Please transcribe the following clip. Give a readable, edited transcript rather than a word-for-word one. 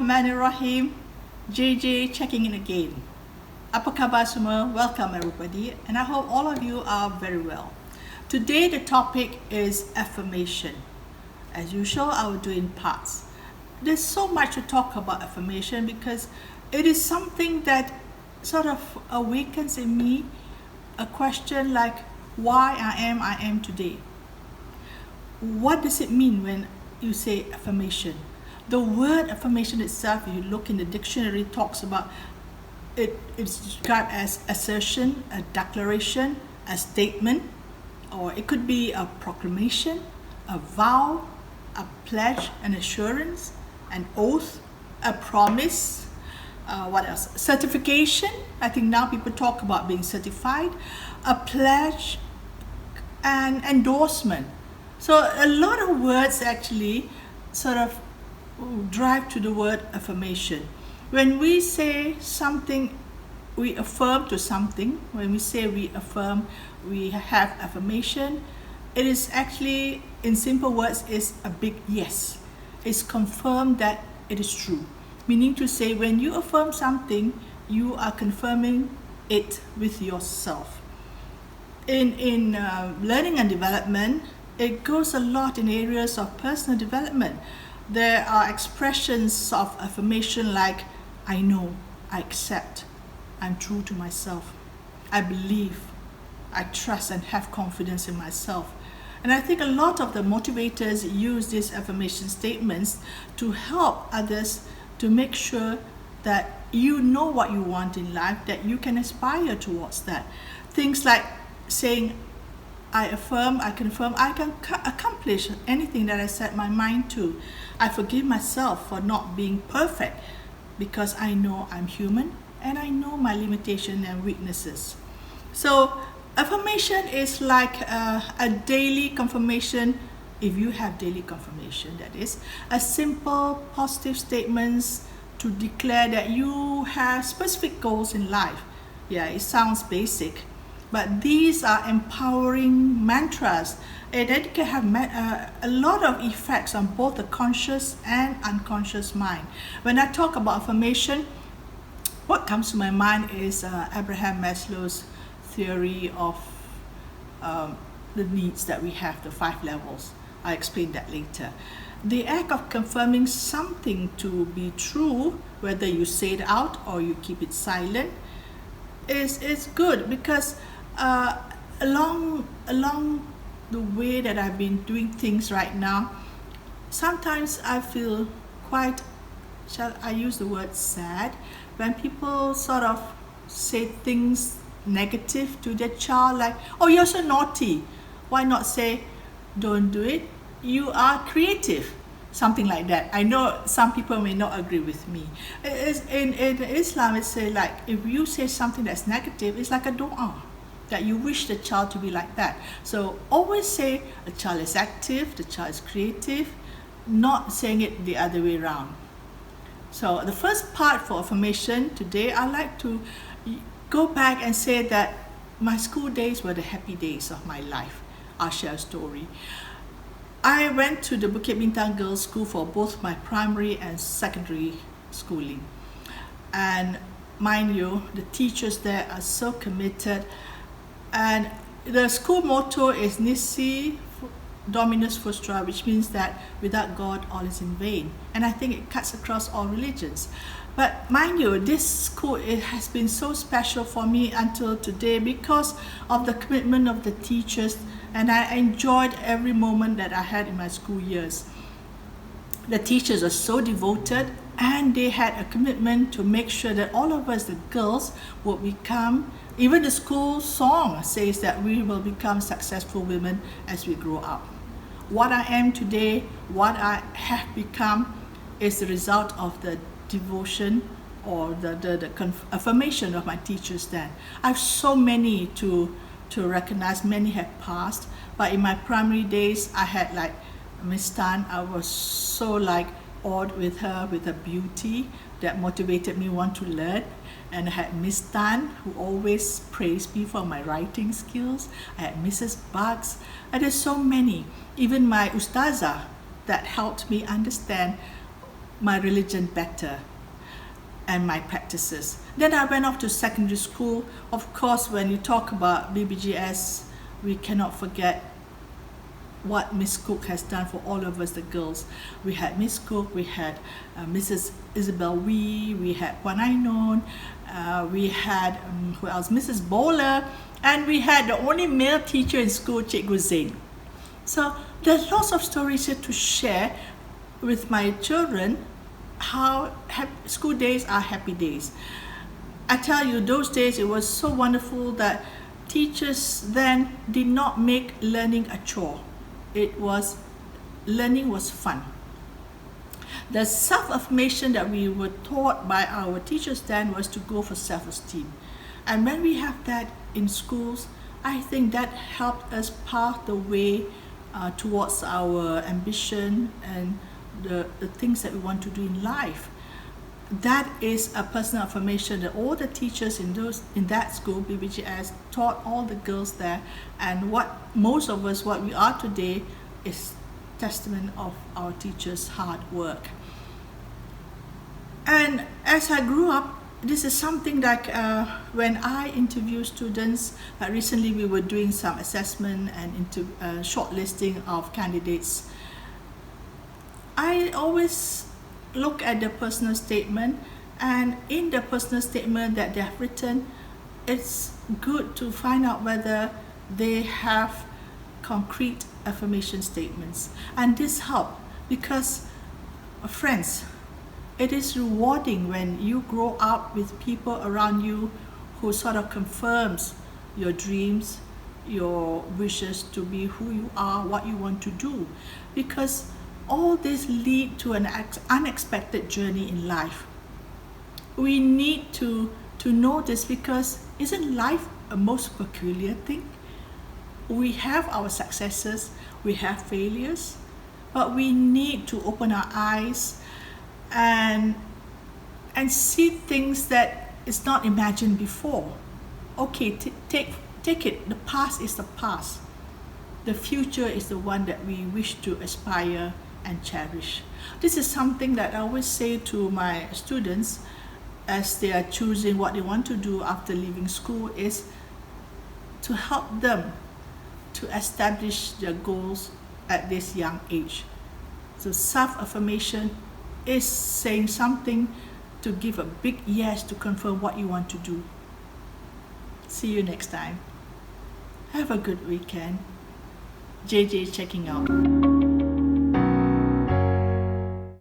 Bismillahirrahmanirrahim. JJ checking in again. Apa khabar semua? Welcome everybody, and I hope all of you are very well. Today the topic is affirmation. As usual, I will do in parts. There's so much to talk about affirmation because it is something that sort of awakens in me a question like why I am today. What does it mean when you say affirmation? The word affirmation itself, if you look in the dictionary, talks about it's described as assertion, a declaration, a statement, or it could be a proclamation, a vow, a pledge, an assurance, an oath, a promise. What else? Certification. I think now people talk about being certified, a pledge, and endorsement. So a lot of words actually sort of drive to the word affirmation. When we say something, we affirm to something. When we say we affirm, we have affirmation. It is actually, in simple words, is a big yes. It's confirmed that it is true. Meaning to say, when you affirm something, you are confirming it with yourself. In learning and development, it goes a lot in areas of personal development. There are expressions of affirmation like, I know, I accept, I'm true to myself, I believe, I trust and have confidence in myself. And I think a lot of the motivators use these affirmation statements to help others to make sure that you know what you want in life, that you can aspire towards that. Things like saying, I affirm, I confirm, I can accomplish anything that I set my mind to. I forgive myself for not being perfect because I know I'm human and I know my limitations and weaknesses. So affirmation is like a daily confirmation, if you have daily confirmation, that is, a simple positive statements to declare that you have specific goals in life. Yeah, it sounds basic, but these are empowering mantras and that can have a lot of effects on both the conscious and unconscious mind. When I talk about affirmation, what comes to my mind is Abraham Maslow's theory of the needs that we have, the 5 levels. I'll explain that later. The act of confirming something to be true, whether you say it out or you keep it silent, is good because along the way that I've been doing things right now, sometimes I feel quite, shall I use the word sad, when people sort of say things negative to their child like, oh, you're so naughty. Why not say, don't do it, you are creative, something like that. I know some people may not agree with me. In Islam, it says like, if you say something that's negative, it's like a dua, that you wish the child to be like that. So always say a child is active, the child is creative, not saying it the other way around. So the first part for affirmation today, I like to go back and say that my school days were the happy days of my life. I'll share a story. I went to the Bukit Bintang Girls' School for both my primary and secondary schooling. And mind you, the teachers there are so committed. And the school motto is Nisi Dominus Frustra, which means that without God, all is in vain. And I think it cuts across all religions. But mind you, this school, it has been so special for me until today because of the commitment of the teachers, and I enjoyed every moment that I had in my school years. The teachers are so devoted and they had a commitment to make sure that all of us, the girls, would become, even the school song says that we will become successful women as we grow up. What I am today, what I have become, is the result of the devotion or the affirmation of my teachers then. I have so many to recognize, many have passed, but in my primary days, I had like Miss Tan. I was so like awed with her beauty that motivated me want to learn. And I had Miss Tan, who always praised me for my writing skills. I had Mrs. Bugs, there's so many. Even my Ustazah that helped me understand my religion better and my practices. Then I went off to secondary school. Of course, when you talk about BBGS, we cannot forget what Miss Cook has done for all of us, the girls. We had Miss Cook, we had Mrs. Isabel Wee, we had Kwan Ainon, we had who else? Mrs. Bowler, and we had the only male teacher in school, Cikgu Zain. So there's lots of stories here to share with my children, how school days are happy days. I tell you, those days it was so wonderful that teachers then did not make learning a chore. Learning was fun. The self-affirmation that we were taught by our teachers then was to go for self-esteem. And when we have that in schools, I think that helped us path the way towards our ambition and the things that we want to do in life. That is a personal affirmation that all the teachers in that school, BBGS, taught all the girls there, and what most of us, what we are today, is testament of our teachers' hard work. And as I grew up, this is something like when I interview students, recently we were doing some assessment and shortlisting of candidates. I always look at the personal statement, and in the personal statement that they have written, it's good to find out whether they have concrete affirmation statements. And this helps because, friends, it is rewarding when you grow up with people around you who sort of confirms your dreams, your wishes to be who you are, what you want to do, because all this lead to an unexpected journey in life. We need to know this, because isn't life a most peculiar thing? We have our successes, we have failures, but we need to open our eyes and see things that is not imagined before. Okay, take it. The past is the past. The future is the one that we wish to aspire and cherish. This is something that I always say to my students as they are choosing what they want to do after leaving school, is to help them to establish their goals at this young age. So self-affirmation is saying something to give a big yes to confirm what you want to do. See you next time. Have a good weekend. JJ checking out.